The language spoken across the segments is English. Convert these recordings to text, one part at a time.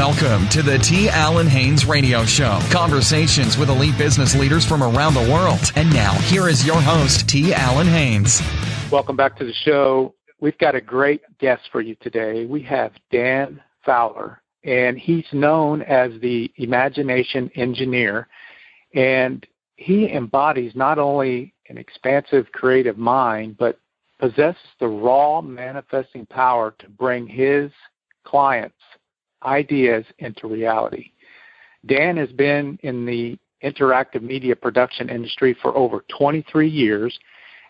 Welcome to the T. Allen Haynes Radio Show. Conversations with elite business leaders from around the world. And now, here is your host, T. Allen Haynes. Welcome back to the show. We've got a great guest for you today. We have Dan Fowler, and he's known as the Imagination Engineer. And he embodies not only an expansive creative mind, but possesses the raw manifesting power to bring his clients' ideas into reality. Dan has been in the interactive media production industry for over 23 years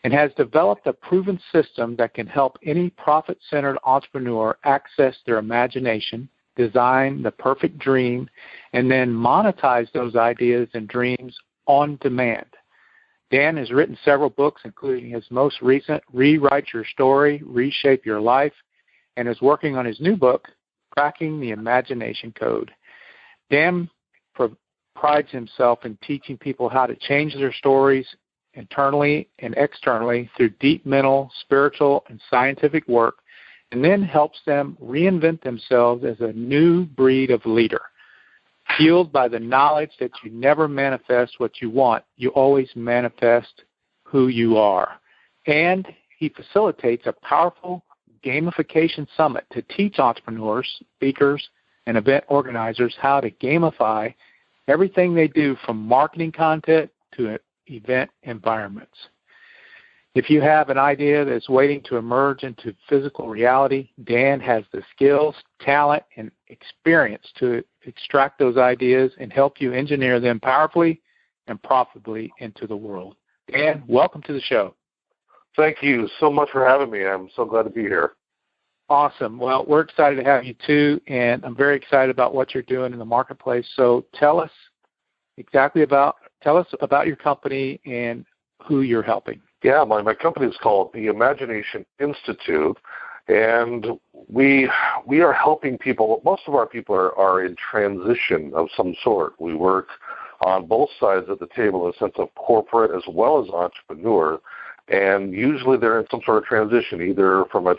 and has developed a proven system that can help any profit-centered entrepreneur access their imagination, design the perfect dream, and then monetize those ideas and dreams on demand. Dan has written several books, including his most recent, Rewrite Your Story, Reshape Your Life, and is working on his new book, Cracking the Imagination Code. Dan prides himself in teaching people how to change their stories internally and externally through deep mental, spiritual, and scientific work, and then helps them reinvent themselves as a new breed of leader. Fueled by the knowledge that you never manifest what you want, you always manifest who you are. And he facilitates a powerful gamification summit to teach entrepreneurs, speakers, and event organizers how to gamify everything they do, from marketing content to event environments. If you have an idea that's waiting to emerge into physical reality, Dan has the skills, talent, and experience to extract those ideas and help you engineer them powerfully and profitably into the world. Dan, welcome to the show. Thank you so much for having me. I'm so glad to be here. Awesome. Well, we're excited to have you too, and I'm very excited about what you're doing in the marketplace. So tell us about your company and who you're helping. Yeah, my company is called the Imagination Institute, and we are helping people. Most of our people are in transition of some sort. We work on both sides of the table in the sense of corporate as well as entrepreneur, and usually they're in some sort of transition, either from like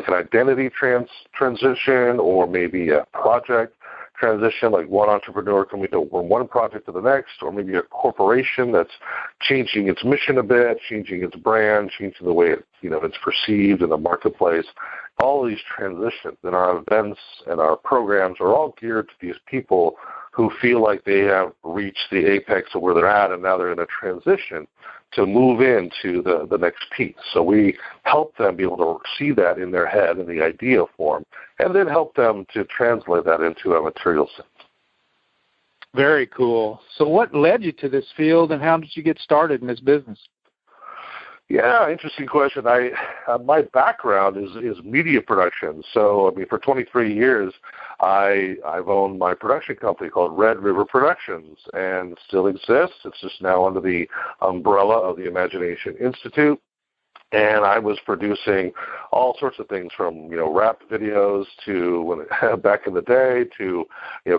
an identity transition or maybe a project transition, like one entrepreneur coming from one project to the next, or maybe a corporation that's changing its mission a bit, changing its brand, changing the way it's perceived in the marketplace. All these transitions in our events and our programs are all geared to these people who feel like they have reached the apex of where they're at, and now they're in a transition to move into the next piece. So we help them be able to see that in their head in the idea form, and then help them to translate that into a material sense. Very cool. So what led you to this field, and how did you get started in this business? Yeah, interesting question. My background is media production. So, for 23 years, I've owned my production company called Red River Productions, and still exists. It's just now under the umbrella of the Imagination Institute. And I was producing all sorts of things, from rap videos to back in the day to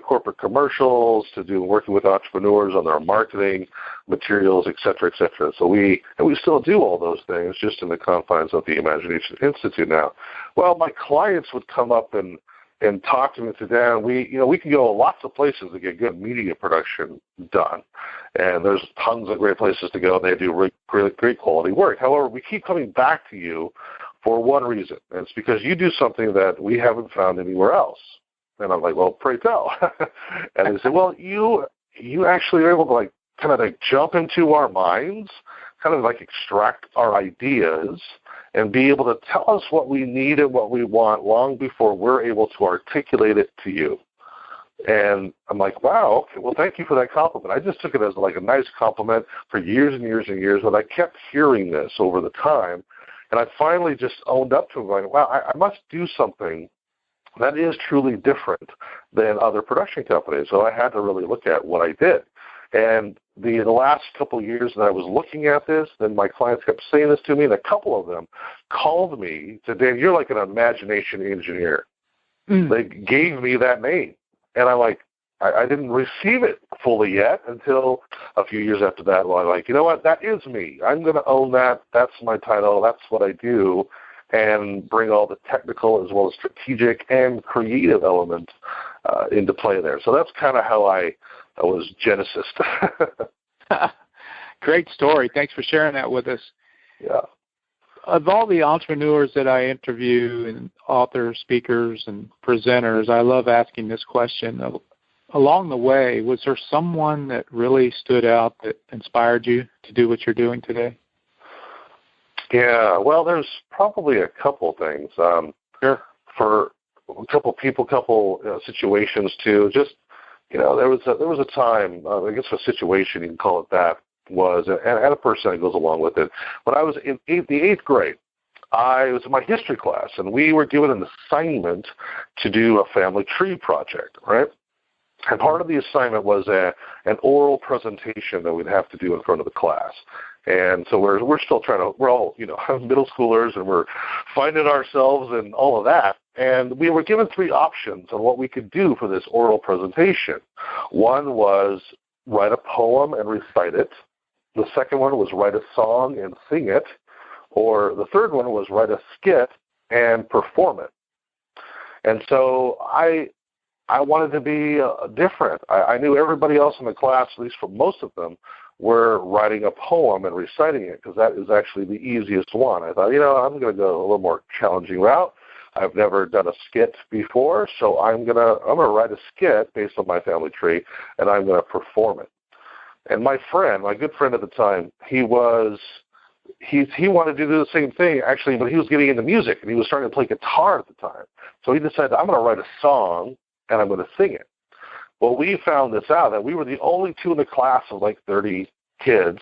corporate commercials, to working with entrepreneurs on their marketing materials, et cetera, et cetera. So we still do all those things, just in the confines of the Imagination Institute now. Well, my clients would come up and talk to me and say, Dan, we can go lots of places to get good media production done. And there's tons of great places to go. They do really great quality work. However, we keep coming back to you for one reason, and it's because you do something that we haven't found anywhere else. And I'm like, well, pray tell. And they say, well, you actually are able to kind of jump into our minds, kind of extract our ideas, and be able to tell us what we need and what we want long before we're able to articulate it to you. And I'm like, wow, okay, well, thank you for that compliment. I just took it as a nice compliment for years and years and years, but I kept hearing this over the time, and I finally just owned up to it, going, wow, I must do something that is truly different than other production companies. So I had to really look at what I did. And the last couple of years that I was looking at this, then my clients kept saying this to me, and a couple of them called me, said, Dan, you're like an imagination engineer. They gave me that name. And I didn't receive it fully yet until a few years after that. Well, I'm like, you know what, that is me. I'm going to own that. That's my title. That's what I do, and bring all the technical as well as strategic and creative elements into play there. So that's kind of how I was genesis. Great story. Thanks for sharing that with us. Yeah. Of all the entrepreneurs that I interview, and authors, speakers, and presenters, I love asking this question. Along the way, was there someone that really stood out that inspired you to do what you're doing today? Yeah, well, there's probably a couple things. Sure. For a couple people, situations too. Just, there was a time, I guess a situation, you can call it that, was, and a person that goes along with it. When I was in the eighth grade, I was in my history class, and we were given an assignment to do a family tree project, right? And part of the assignment was an oral presentation that we'd have to do in front of the class. And so we're all, middle schoolers, and we're finding ourselves and all of that. And we were given three options on what we could do for this oral presentation. One was write a poem and recite it. The second one was write a song and sing it. Or the third one was write a skit and perform it. And so I wanted to be different. I knew everybody else in the class, at least for most of them, were writing a poem and reciting it, because that is actually the easiest one. I thought, I'm going to go a little more challenging route. I've never done a skit before, so I'm gonna write a skit based on my family tree, and I'm going to perform it. And my good friend at the time, he wanted to do the same thing, actually, but he was getting into music, and he was starting to play guitar at the time. So he decided, I'm going to write a song, and I'm going to sing it. Well, we found this out, that we were the only two in the class of like 30 kids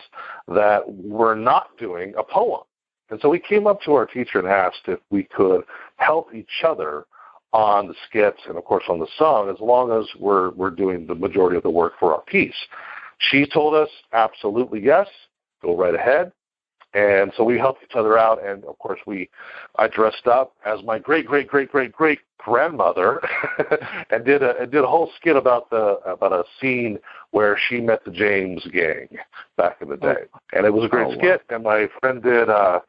that were not doing a poem. And so we came up to our teacher and asked if we could help each other on the skits and, of course, on the song, as long as we're doing the majority of the work for our piece. She told us, absolutely yes, go right ahead. And so we helped each other out, and of course I dressed up as my great-great-great-great-great-grandmother and did a whole skit about a scene where she met the James gang back in the day. And it was a great skit, and my friend did a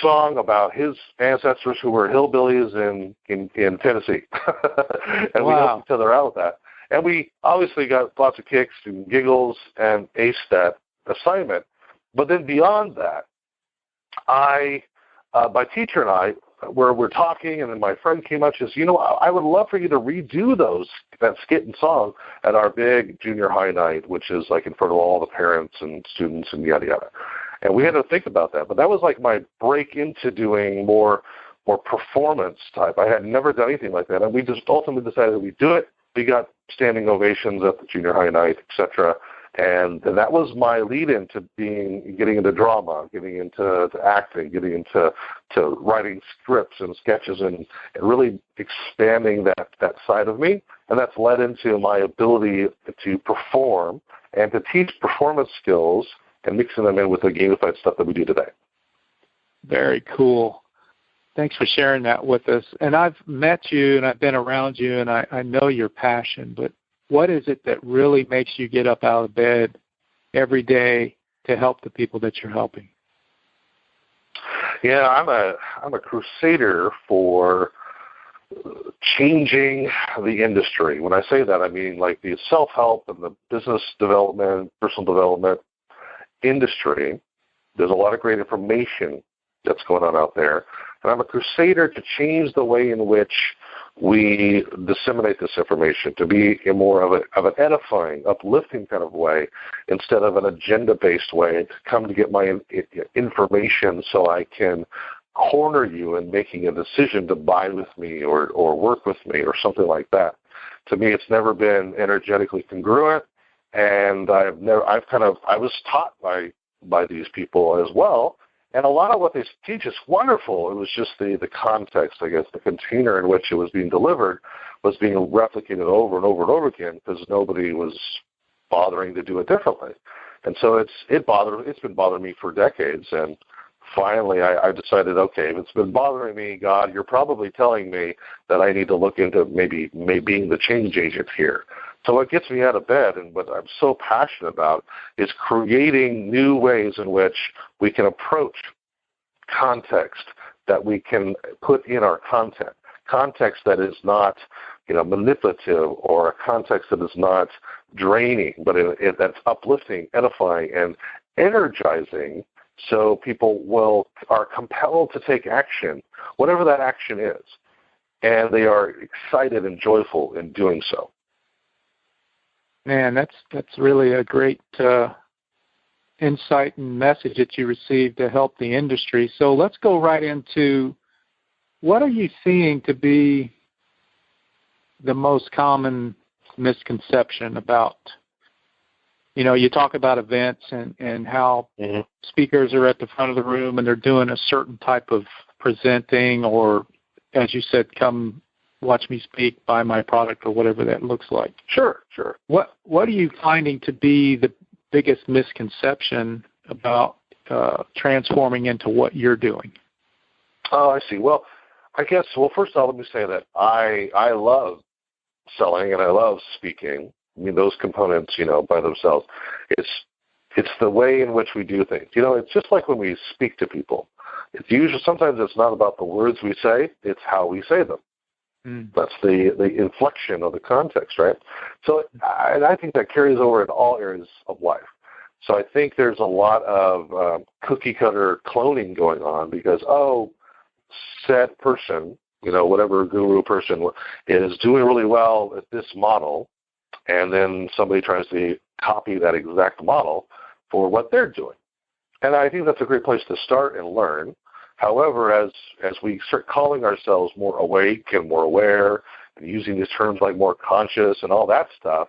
song about his ancestors who were hillbillies in Tennessee. And we helped each other out with that. And we obviously got lots of kicks and giggles and aced that assignment. But then beyond that, my teacher and I, we're talking, and then my friend came up and says, I would love for you to redo that skit and song at our big junior high night, which is like in front of all the parents and students and yada, yada. And we had to think about that. But that was like my break into doing more performance type. I had never done anything like that. And we just ultimately decided that we'd do it. We got standing ovations at the junior high night, etc. And that was my lead-in to getting into drama, getting into acting, getting into writing scripts and sketches, and really expanding that side of me. And that's led into my ability to perform and to teach performance skills and mixing them in with the gamified stuff that we do today. Very cool. Thanks for sharing that with us. And I've met you and I've been around you, and I know your passion, but what is it that really makes you get up out of bed every day to help the people that you're helping? Yeah, I'm a crusader for changing the industry. When I say that, I mean like the self-help and the business development, personal development industry. There's a lot of great information that's going on out there. And I'm a crusader to change the way in which we disseminate this information, to be in more of an edifying, uplifting kind of way, instead of an agenda-based way, to come to get my information so I can corner you in making a decision to buy with me or work with me or something like that. To me, it's never been energetically congruent, and I was taught by these people as well. And a lot of what they teach is wonderful. It was just the context, I guess, the container in which it was being delivered was being replicated over and over and over again because nobody was bothering to do it differently. And so it's been bothering me for decades. And finally I decided, okay, if it's been bothering me, God, you're probably telling me that I need to look into maybe being the change agent here. So what gets me out of bed and what I'm so passionate about is creating new ways in which we can approach context that we can put in our content. Context that is not, manipulative, or a context that is not draining, but that's uplifting, edifying, and energizing, so people are compelled to take action, whatever that action is, and they are excited and joyful in doing so. Man, that's really a great insight and message that you received to help the industry. So let's go right into, what are you seeing to be the most common misconception about, you talk about events and how speakers are at the front of the room and they're doing a certain type of presenting, or, as you said, come watch me speak, buy my product, or whatever that looks like. Sure. What are you finding to be the biggest misconception about transforming into what you're doing? Oh, I see. Well, first of all, let me say that I love selling and I love speaking. I mean, those components, by themselves, it's the way in which we do things. It's just like when we speak to people. Sometimes it's not about the words we say, it's how we say them. That's the inflection of the context, right? So, and I think that carries over in all areas of life. So I think there's a lot of cookie-cutter cloning going on because, said person, whatever guru person is doing really well at this model, and then somebody tries to copy that exact model for what they're doing. And I think that's a great place to start and learn. However, as we start calling ourselves more awake and more aware and using these terms like more conscious and all that stuff,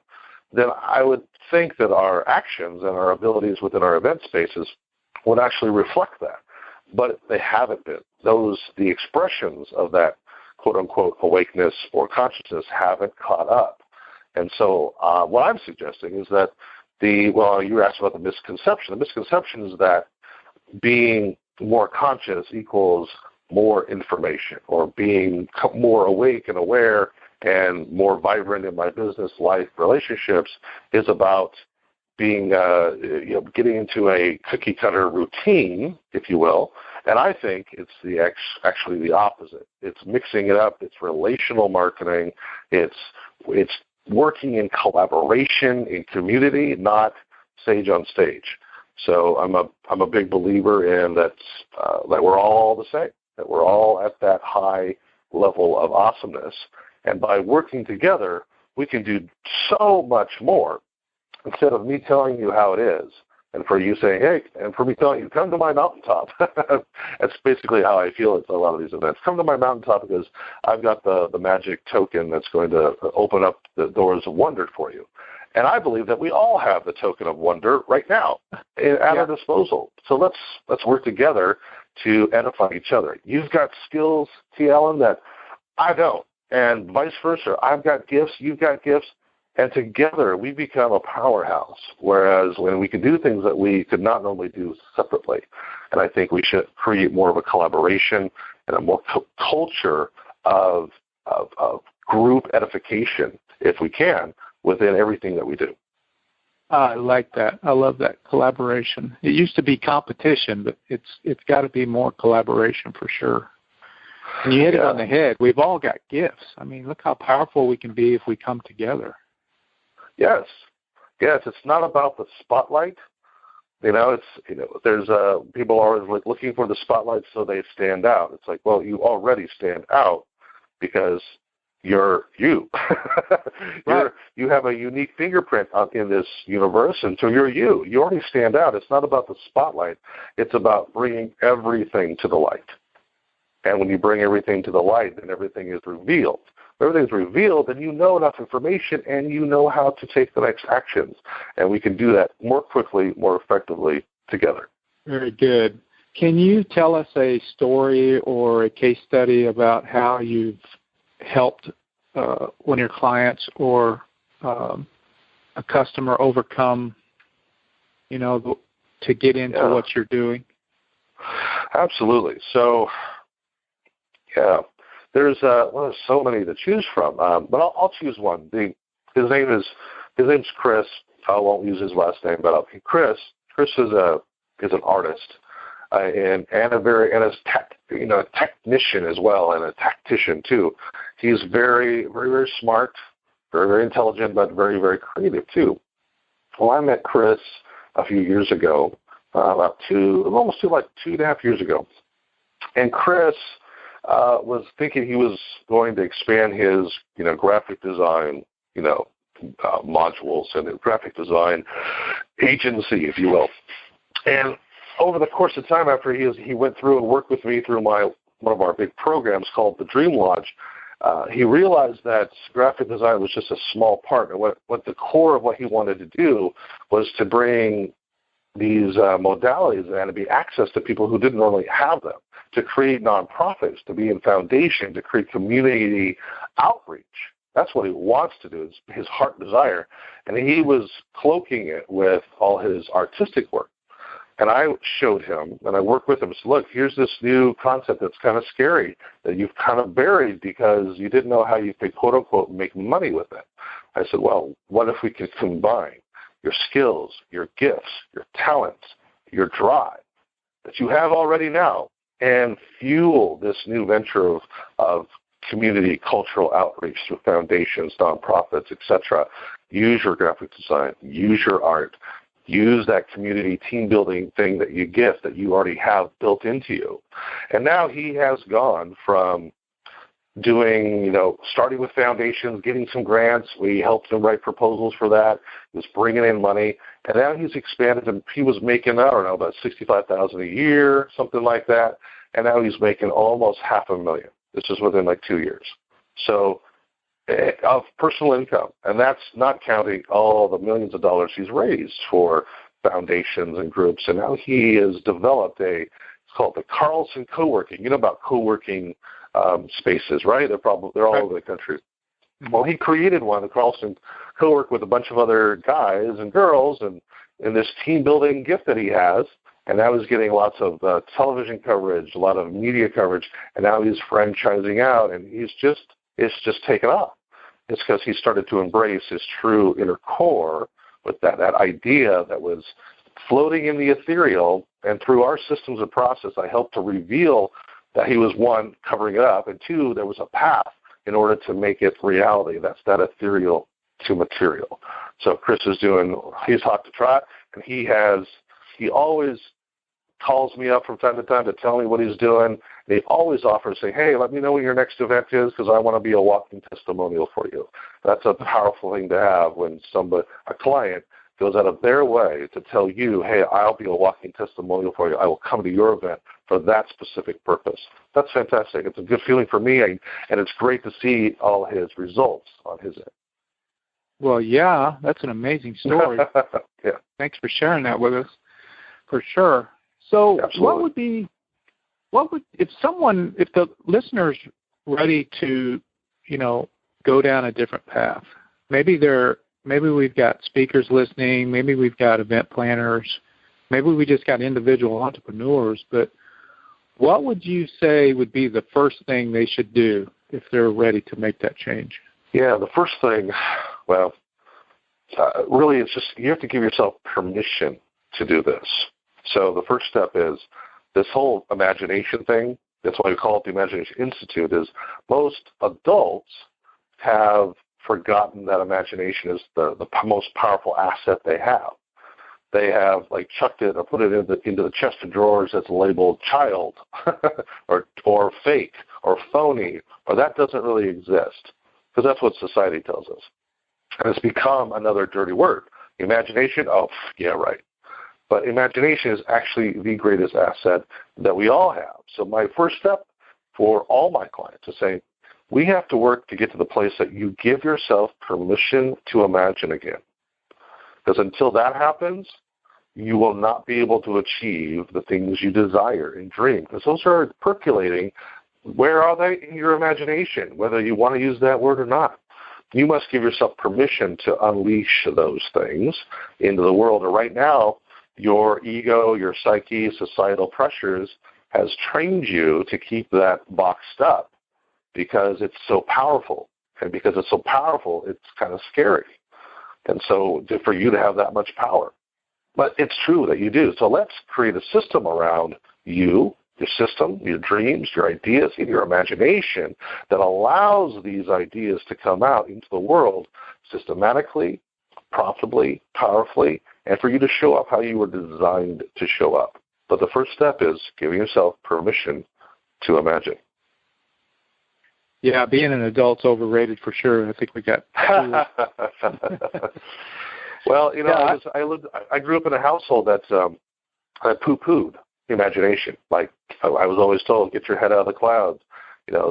then I would think that our actions and our abilities within our event spaces would actually reflect that. But they haven't been. The expressions of that quote-unquote awakeness or consciousness haven't caught up. And so what I'm suggesting is that you asked about the misconception. The misconception is that being more conscious equals more information, or being more awake and aware and more vibrant in my business life relationships is about being, getting into a cookie cutter routine, if you will. And I think it's actually the opposite. It's mixing it up. It's relational marketing. It's working in collaboration, in community, not sage on stage. So I'm a big believer in that we're all the same, that we're all at that high level of awesomeness, and by working together, we can do so much more. Instead of me telling you how it is, and for you saying, hey, and for me telling you, come to my mountaintop. That's basically how I feel at a lot of these events. Come to my mountaintop because I've got the magic token that's going to open up the doors of wonder for you. And I believe that we all have the token of wonder right now at our disposal. So let's work together to edify each other. You've got skills, T. Allen, that I don't, and vice versa. I've got gifts, you've got gifts, and together we become a powerhouse, whereas when we can do things that we could not normally do separately. And I think we should create more of a collaboration and a more culture of group edification, if we can, within everything that we do. I like that. I love that collaboration. It used to be competition, but it's got to be more collaboration for sure. And you hit it on the head. We've all got gifts. I mean, look how powerful we can be if we come together. Yes. It's not about the spotlight. There's people are always looking for the spotlight so they stand out. It's like, well, you already stand out because you're you. Right. You have a unique fingerprint in this universe, and so you're you. You already stand out. It's not about the spotlight. It's about bringing everything to the light. And when you bring everything to the light, then everything is revealed. If everything's revealed, then you know enough information, and you know how to take the next actions. And we can do that more quickly, more effectively together. Very good. Can you tell us a story or a case study about how you've helped one of your clients or a customer overcome, to get into what you're doing? Absolutely. So, there's so many to choose from, but I'll choose one. His name's Chris. I won't use his last name, but Chris is an artist and a technician as well, and a tactician too. He's very, very, very smart, very, very intelligent, but very, very creative too. Well, I met Chris a few years ago, almost 2.5 years ago. And Chris was thinking he was going to expand his, graphic design, modules and graphic design agency, if you will. And over the course of time, after he went through and worked with me through one of our big programs called the Dream Lodge, he realized that graphic design was just a small part. And what the core of what he wanted to do was to bring these modalities and to be access to people who didn't normally have them, to create nonprofits, to be in foundation, to create community outreach. That's what he wants to do, is his heart desire. And he was cloaking it with all his artistic work. And I showed him, and I worked with him, said, look, here's this new concept that's kind of scary, that you've kind of buried because you didn't know how you could, quote unquote, make money with it. I said, well, what if we could combine your skills, your gifts, your talents, your drive that you have already now, and fuel this new venture of community cultural outreach through foundations, nonprofits, etc. Use your graphic design, use your art, use that community team building thing that you gift that you already have built into you. And now he has gone from doing, starting with foundations, getting some grants. We helped him write proposals for that. He was bringing in money. And now he's expanded, and he was making, about $65,000 a year, something like that. And now he's making almost $500,000. This is within 2 years. So, of personal income. And that's not counting all the millions of dollars he's raised for foundations and groups. And now he has developed it's called the Carlson Co-working. You know about co-working spaces, right? They're all over the country. Well, he created one, the Carlson Co-work, with a bunch of other guys and girls, and this team-building gift that he has. And now he's getting lots of television coverage, a lot of media coverage, and now he's franchising out, and it's just taken off. It's because he started to embrace his true inner core with that idea that was floating in the ethereal, and through our systems and process, I helped to reveal that he was, one, covering it up, and two, there was a path in order to make it reality. That's that ethereal to material. So Chris is he's hot to trot, and he always calls me up from time to time to tell me what he's doing. And he always offers, say, hey, let me know when your next event is, because I want to be a walking testimonial for you. That's a powerful thing to have when a client goes out of their way to tell you, hey, I'll be a walking testimonial for you. I will come to your event for that specific purpose. That's fantastic. It's a good feeling for me, and it's great to see all his results on his end. Well, yeah, that's an amazing story. Yeah. Thanks for sharing that with us, for sure. So Absolutely. if the listener's ready to, go down a different path, maybe we've got speakers listening, maybe we've got event planners, maybe we just got individual entrepreneurs, but what would you say would be the first thing they should do if they're ready to make that change? Yeah, the first thing, really it's just you have to give yourself permission to do this. So the first step is this whole imagination thing. That's why we call it the Imagination Institute, is most adults have forgotten that imagination is the most powerful asset they have. They have chucked it or put it into the chest of drawers that's labeled child or fake or phony, or that doesn't really exist, because that's what society tells us. And it's become another dirty word. Imagination, oh, yeah, right. But imagination is actually the greatest asset that we all have. So my first step for all my clients is saying, we have to work to get to the place that you give yourself permission to imagine again. Because until that happens, you will not be able to achieve the things you desire and dream. Because those are percolating. Where are they? In your imagination, whether you want to use that word or not. You must give yourself permission to unleash those things into the world. And right now, your ego, your psyche, societal pressures has trained you to keep that boxed up because it's so powerful. And because it's so powerful, it's kind of scary. And so for you to have that much power. But it's true that you do. So let's create a system around you your system, your dreams, your ideas, and your imagination that allows these ideas to come out into the world systematically, profitably, powerfully, and for you to show up how you were designed to show up. But the first step is giving yourself permission to imagine. Yeah, being an adult's overrated for sure. I think we got. Well, I grew up in a household that poo-pooed imagination. Like I was always told, get your head out of the clouds.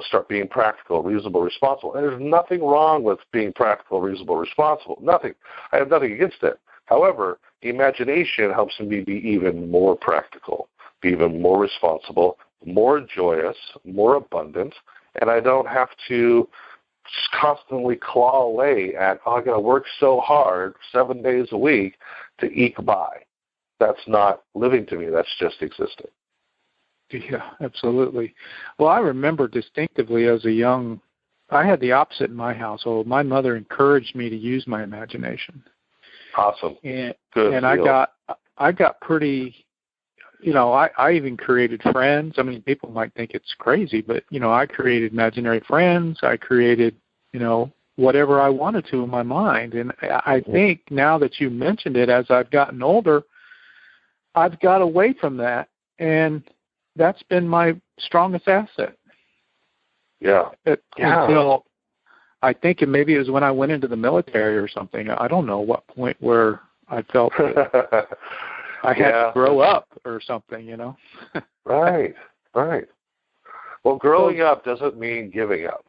Start being practical, reasonable, responsible. And there's nothing wrong with being practical, reasonable, responsible. Nothing. I have nothing against it. However, imagination helps me be even more practical, be even more responsible, more joyous, more abundant, and I don't have to constantly claw away at, I got to work so hard 7 days a week to eke by. That's not living to me. That's just existing. Yeah, absolutely. Well, I remember distinctively as I had the opposite in my household. My mother encouraged me to use my imagination. Awesome. And Good I deal. got pretty, I even created friends. I mean, people might think it's crazy, but, I created imaginary friends. I created, whatever I wanted to in my mind. And I think now that you mentioned it, as I've gotten older, I've got away from that. And that's been my strongest asset. Yeah. Until I think maybe it was when I went into the military or something. I don't know what point where I felt that I had to grow up or something, Right. Well, growing up doesn't mean giving up.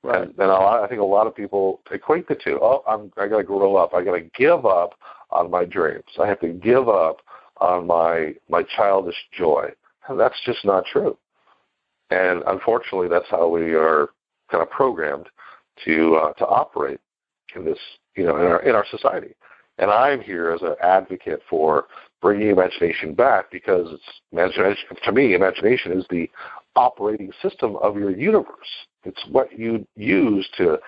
Right. And I think a lot of people equate the two. I got to grow up. I got to give up on my dreams. I have to give up on my childish joy. And that's just not true. And unfortunately, that's how we are kind of programmed to operate in this, in our society. And I'm here as an advocate for bringing imagination back, because to me, imagination is the operating system of your universe. It's what you use to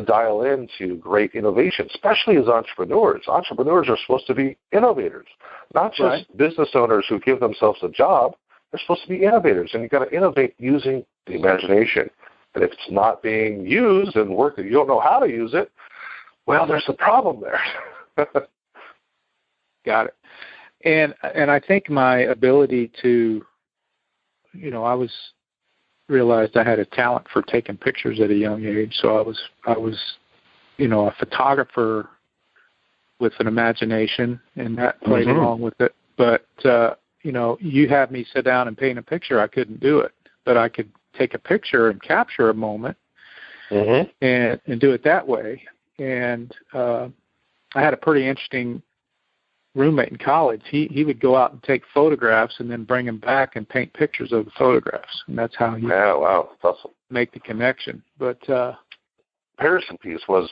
dial into great innovation, especially as entrepreneurs. Entrepreneurs are supposed to be innovators, not just business owners who give themselves a job. They're supposed to be innovators, and you've got to innovate using the imagination. And if it's not being used and you don't know how to use it, well, there's a problem there. Got it. And I think my ability to, I realized I had a talent for taking pictures at a young age. So I was, a photographer with an imagination, and that played along with it. But, you have me sit down and paint a picture, I couldn't do it. But I could take a picture and capture a moment and do it that way. And I had a pretty interesting roommate in college. He would go out and take photographs and then bring them back and paint pictures of the photographs. And that's how he that's awesome. Make the connection. But comparison piece was,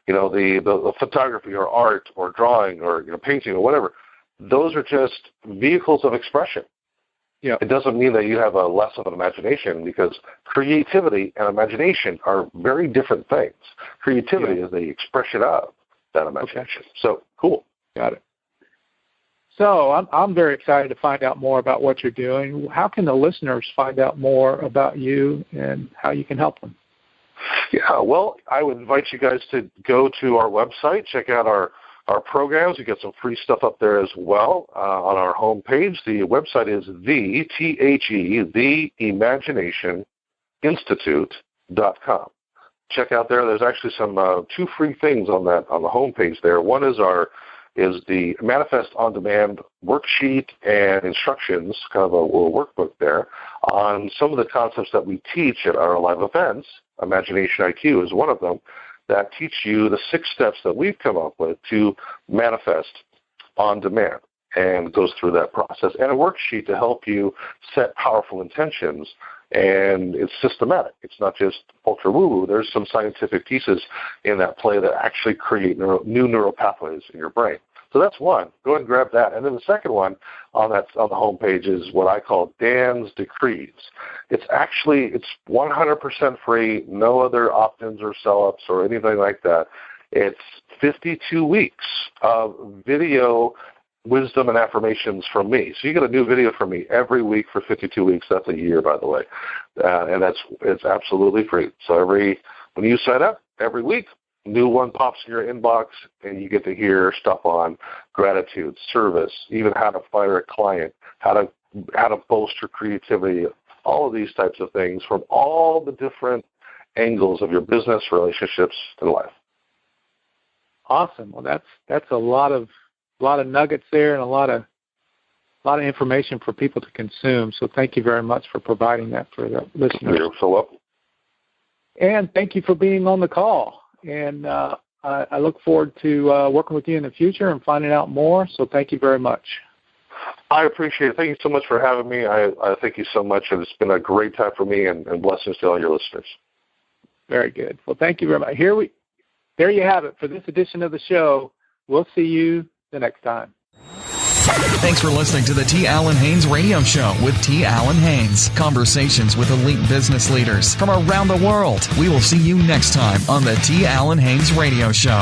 the photography or art or drawing or painting or whatever. Those are just vehicles of expression. Yeah. It doesn't mean that you have a less of an imagination, because creativity and imagination are very different things. Creativity is the expression of that imagination. Okay. So, cool. Got it. So I'm very excited to find out more about what you're doing. How can the listeners find out more about you and how you can help them? Yeah, well, I would invite you guys to go to our website, check out our programs. We get some free stuff up there as well on our homepage. The website is theimaginationinstitute.com. Check out there. There's actually some 2 free things on the homepage there. One is the Manifest on Demand worksheet and instructions, kind of a little workbook there, on some of the concepts that we teach at our live events. Imagination IQ is one of them, that teach you the 6 steps that we've come up with to manifest on demand, and goes through that process. And a worksheet to help you set powerful intentions. And it's systematic. It's not just ultra woo-woo. There's some scientific pieces in that play that actually create new neural pathways in your brain. So that's one. Go ahead and grab that. And then the second one on the homepage is what I call Dan's Decrees. It's 100% free, no other opt-ins or sell-ups or anything like that. It's 52 weeks of video wisdom and affirmations from me. So you get a new video from me every week for 52 weeks. That's a year, by the way. And it's absolutely free. So when you sign up, every week, new one pops in your inbox, and you get to hear stuff on gratitude, service, even how to fire a client, how to bolster creativity, all of these types of things from all the different angles of your business, relationships, and life. Awesome. Well, that's a lot of nuggets there and a lot of information for people to consume. So thank you very much for providing that for the listeners. You're so welcome. And thank you for being on the call. And I look forward to working with you in the future and finding out more. So thank you very much. I appreciate it. Thank you so much for having me. I thank you so much, and it's been a great time for me, and blessings to all your listeners. Very good. Well, thank you very much. There you have it for this edition of the show. We'll see you the next time. Thanks for listening to the T. Allen Haynes Radio Show with T. Allen Haynes. Conversations with elite business leaders from around the world. We will see you next time on the T. Allen Haynes Radio Show.